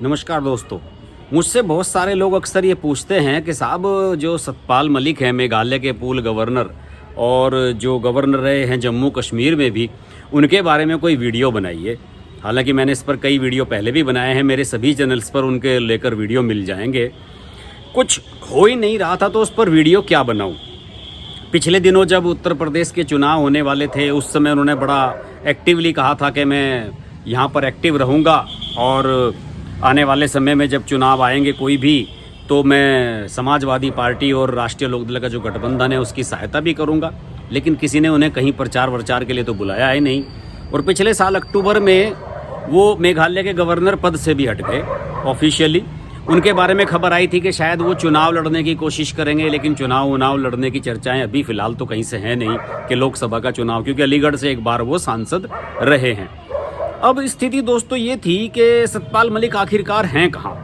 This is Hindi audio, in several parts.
नमस्कार दोस्तों। मुझसे बहुत सारे लोग अक्सर ये पूछते हैं कि साहब जो सतपाल मलिक हैं मेघालय के पूर्व गवर्नर और जो गवर्नर रहे हैं जम्मू कश्मीर में भी, उनके बारे में कोई वीडियो बनाइए। हालांकि मैंने इस पर कई वीडियो पहले भी बनाए हैं, मेरे सभी चैनल्स पर उनके लेकर वीडियो मिल जाएंगे। कुछ हो ही नहीं रहा था तो उस पर वीडियो क्या बनाऊँ। पिछले दिनों जब उत्तर प्रदेश के चुनाव होने वाले थे उस समय उन्होंने बड़ा एक्टिवली कहा था कि मैं यहाँ पर एक्टिव रहूँगा और आने वाले समय में जब चुनाव आएंगे कोई भी तो मैं समाजवादी पार्टी और राष्ट्रीय लोकदल का जो गठबंधन है उसकी सहायता भी करूँगा। लेकिन किसी ने उन्हें कहीं प्रचार वरचार के लिए तो बुलाया ही नहीं। और पिछले साल अक्टूबर में वो मेघालय के गवर्नर पद से भी हट गए ऑफिशियली। उनके बारे में खबर आई थी कि शायद वो चुनाव लड़ने की कोशिश करेंगे, लेकिन चुनाव लड़ने की चर्चाएं अभी फ़िलहाल तो कहीं से है नहीं कि लोकसभा का चुनाव, क्योंकि अलीगढ़ से एक बार वो सांसद रहे हैं। अब स्थिति दोस्तों ये थी कि सतपाल मलिक आखिरकार हैं कहाँ।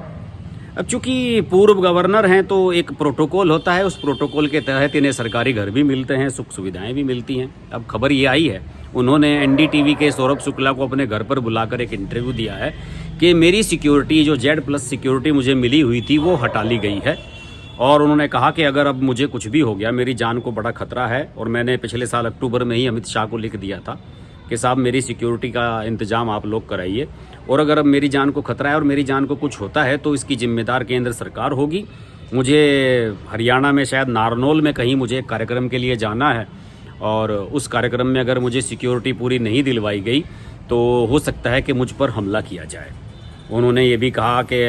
अब चूंकि पूर्व गवर्नर हैं तो एक प्रोटोकॉल होता है, उस प्रोटोकॉल के तहत इन्हें सरकारी घर भी मिलते हैं, सुख सुविधाएं भी मिलती हैं। अब खबर ये आई है, उन्होंने एनडीटीवी के सौरभ शुक्ला को अपने घर पर बुलाकर एक इंटरव्यू दिया है कि मेरी सिक्योरिटी जो Z+ सिक्योरिटी मुझे मिली हुई थी वो हटा ली गई है। और उन्होंने कहा कि अगर अब मुझे कुछ भी हो गया, मेरी जान को बड़ा खतरा है। और मैंने पिछले साल अक्टूबर में ही अमित शाह को लिख दिया था कि साहब मेरी सिक्योरिटी का इंतज़ाम आप लोग कराइए, और अगर अब मेरी जान को खतरा है और मेरी जान को कुछ होता है तो इसकी जिम्मेदार केंद्र सरकार होगी। मुझे हरियाणा में शायद नारनौल में कहीं मुझे एक कार्यक्रम के लिए जाना है, और उस कार्यक्रम में अगर मुझे सिक्योरिटी पूरी नहीं दिलवाई गई तो हो सकता है कि मुझ पर हमला किया जाए। उन्होंने ये भी कहा कि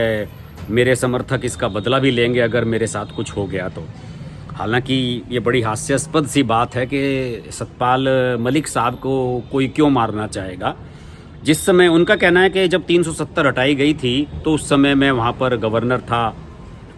मेरे समर्थक इसका बदला भी लेंगे अगर मेरे साथ कुछ हो गया तो। हालांकि ये बड़ी हास्यास्पद सी बात है कि सतपाल मलिक साहब को कोई क्यों मारना चाहेगा। जिस समय उनका कहना है कि जब 370 हटाई गई थी तो उस समय मैं वहाँ पर गवर्नर था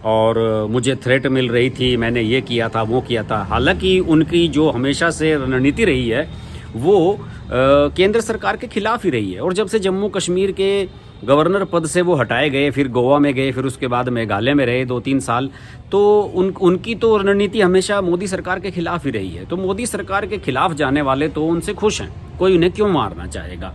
और मुझे थ्रेट मिल रही थी, मैंने ये किया था वो किया था। हालांकि उनकी जो हमेशा से रणनीति रही है वो केंद्र सरकार के खिलाफ ही रही है। और जब से जम्मू कश्मीर के गवर्नर पद से वो हटाए गए, फिर गोवा में गए, फिर उसके बाद मेघालय में रहे 2-3 साल, तो उनकी तो रणनीति हमेशा मोदी सरकार के खिलाफ ही रही है। तो मोदी सरकार के खिलाफ जाने वाले तो उनसे खुश हैं, कोई उन्हें क्यों मारना चाहेगा।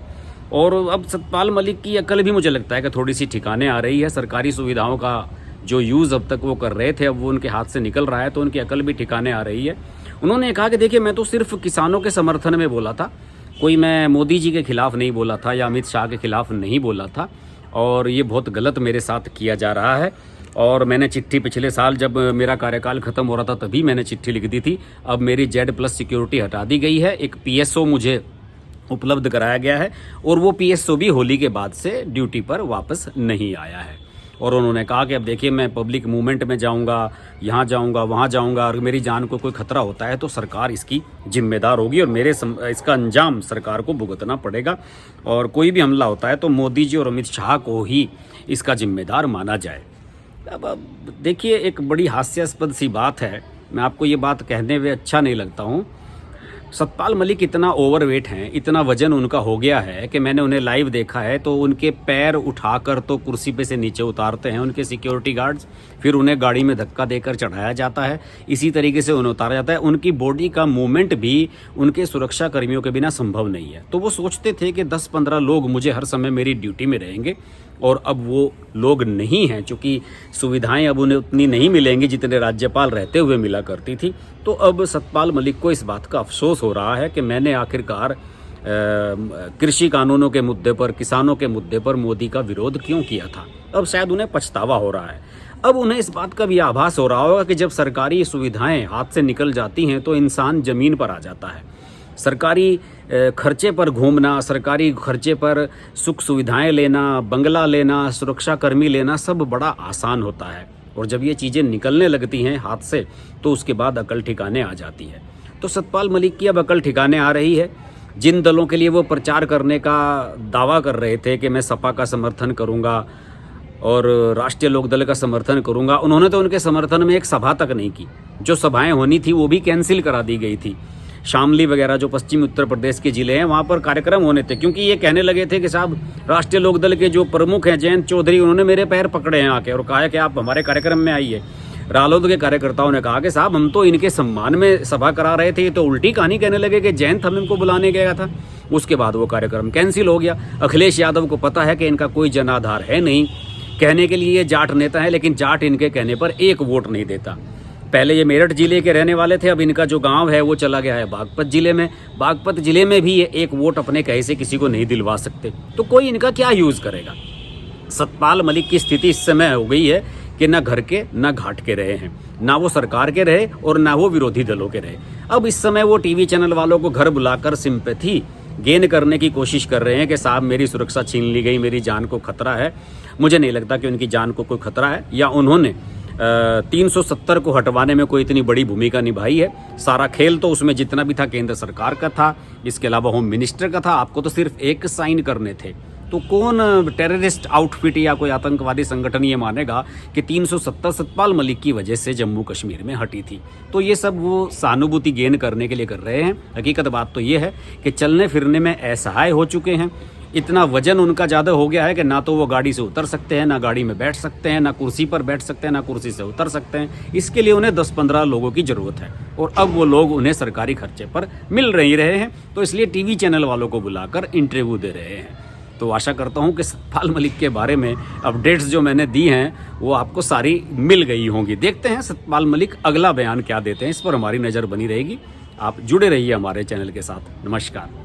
और अब सतपाल मलिक की अकल भी मुझे लगता है कि थोड़ी सी ठिकाने आ रही है। सरकारी सुविधाओं का जो यूज़ अब तक वो कर रहे थे अब वो उनके हाथ से निकल रहा है, तो उनकी अकल भी ठिकाने आ रही है। उन्होंने कहा कि देखिए मैं तो सिर्फ किसानों के समर्थन में बोला था, कोई मैं मोदी जी के खिलाफ नहीं बोला था या अमित शाह के खिलाफ नहीं बोला था, और ये बहुत गलत मेरे साथ किया जा रहा है। और मैंने चिट्ठी पिछले साल जब मेरा कार्यकाल ख़त्म हो रहा था तभी मैंने चिट्ठी लिख दी थी। अब मेरी Z+ सिक्योरिटी हटा दी गई है, एक PSO मुझे उपलब्ध कराया गया है, और वो PSO भी होली के बाद से ड्यूटी पर वापस नहीं आया है। और उन्होंने कहा कि अब देखिए मैं पब्लिक मूवमेंट में जाऊंगा, यहाँ जाऊंगा, वहाँ जाऊंगा, और मेरी जान को कोई खतरा होता है तो सरकार इसकी जिम्मेदार होगी और इसका अंजाम सरकार को भुगतना पड़ेगा। और कोई भी हमला होता है तो मोदी जी और अमित शाह को ही इसका जिम्मेदार माना जाए। अब देखिए एक बड़ी हास्यास्पद सी बात है, मैं आपको ये बात कहने में अच्छा नहीं लगता हूँ। सतपाल मलिक इतना ओवरवेट हैं, इतना वजन उनका हो गया है कि मैंने उन्हें लाइव देखा है तो उनके पैर उठाकर तो कुर्सी पे से नीचे उतारते हैं उनके सिक्योरिटी गार्ड्स, फिर उन्हें गाड़ी में धक्का देकर चढ़ाया जाता है, इसी तरीके से उन्हें उतारा जाता है। उनकी बॉडी का मूवमेंट भी उनके सुरक्षा कर्मियों के बिना संभव नहीं है। तो वो सोचते थे कि 10-15 लोग मुझे हर समय मेरी ड्यूटी में रहेंगे, और अब वो लोग नहीं हैं। चूँकि सुविधाएं अब उन्हें उतनी नहीं मिलेंगी जितने राज्यपाल रहते हुए मिला करती थी। तो अब सतपाल मलिक को इस बात का अफसोस हो रहा है कि मैंने आखिरकार कृषि कानूनों के मुद्दे पर, किसानों के मुद्दे पर मोदी का विरोध क्यों किया था। अब शायद उन्हें पछतावा हो रहा है। अब उन्हें इस बात का भी आभास हो रहा होगा कि जब सरकारी सुविधाएं हाथ से निकल जाती हैं तो इंसान ज़मीन पर आ जाता है। सरकारी खर्चे पर घूमना, सरकारी खर्चे पर सुख सुविधाएं लेना, बंगला लेना, सुरक्षा कर्मी लेना, सब बड़ा आसान होता है। और जब ये चीज़ें निकलने लगती हैं हाथ से तो उसके बाद अकल ठिकाने आ जाती है। तो सतपाल मलिक की अब अकल ठिकाने आ रही है। जिन दलों के लिए वो प्रचार करने का दावा कर रहे थे कि मैं सपा का समर्थन करूंगा और राष्ट्रीय लोकदल का समर्थन करूंगा, उन्होंने तो उनके समर्थन में एक सभा तक नहीं की। जो सभाएं होनी थी वो भी कैंसिल करा दी गई थी। शामली वगैरह जो पश्चिमी उत्तर प्रदेश के ज़िले हैं वहाँ पर कार्यक्रम होने थे, क्योंकि ये कहने लगे थे कि साहब राष्ट्रीय लोकदल के जो प्रमुख हैं जयंत चौधरी, उन्होंने मेरे पैर पकड़े हैं आके और कहा है कि आप हमारे कार्यक्रम में आइए। रालोद के कार्यकर्ताओं ने कहा कि साहब हम तो इनके सम्मान में सभा करा रहे थे, तो उल्टी कहानी कहने लगे कि जयंत हम इनको बुलाने गया था। उसके बाद वो कार्यक्रम कैंसिल हो गया। अखिलेश यादव को पता है कि इनका कोई जनाधार है नहीं, कहने के लिए ये जाट नेता है, लेकिन जाट इनके कहने पर एक वोट नहीं देता। पहले ये मेरठ जिले के रहने वाले थे, अब इनका जो गांव है वो चला गया है बागपत जिले में। बागपत जिले में भी ये एक वोट अपने कहे से किसी को नहीं दिलवा सकते, तो कोई इनका क्या यूज़ करेगा। सतपाल मलिक की स्थिति इस समय हो गई है कि ना घर के ना घाट के रहे हैं, ना वो सरकार के रहे और ना वो विरोधी दलों के रहे। अब इस समय वो टीवी चैनल वालों को घर बुलाकर सिंपैथी गेन करने की कोशिश कर रहे हैं कि साहब मेरी सुरक्षा छीन ली गई, मेरी जान को खतरा है। मुझे नहीं लगता कि उनकी जान को कोई खतरा है, या उन्होंने 370 को हटवाने में कोई इतनी बड़ी भूमिका निभाई है। सारा खेल तो उसमें जितना भी था केंद्र सरकार का था, इसके अलावा होम मिनिस्टर का था। आपको तो सिर्फ एक साइन करने थे। तो कौन टेररिस्ट आउटफिट या कोई आतंकवादी संगठन ये मानेगा कि 370 सतपाल मलिक की वजह से जम्मू कश्मीर में हटी थी। तो ये सब वो सहानुभूति गेन करने के लिए कर रहे हैं। हकीकत बात तो ये है कि चलने फिरने में असहाय हो चुके हैं। इतना वजन उनका ज़्यादा हो गया है कि ना तो वो गाड़ी से उतर सकते हैं, ना गाड़ी में बैठ सकते हैं, ना कुर्सी पर बैठ सकते हैं, ना कुर्सी से उतर सकते हैं। इसके लिए उन्हें 10-15 लोगों की ज़रूरत है, और अब वो लोग उन्हें सरकारी खर्चे पर मिल नहीं रहे हैं। तो इसलिए टीवी चैनल वालों को बुलाकर इंटरव्यू दे रहे हैं। तो आशा करता हूँ कि सतपाल मलिक के बारे में अपडेट्स जो मैंने दी हैं वो आपको सारी मिल गई होंगी। देखते हैं सतपाल मलिक अगला बयान क्या देते हैं, इस पर हमारी नज़र बनी रहेगी। आप जुड़े रहिए हमारे चैनल के साथ। नमस्कार।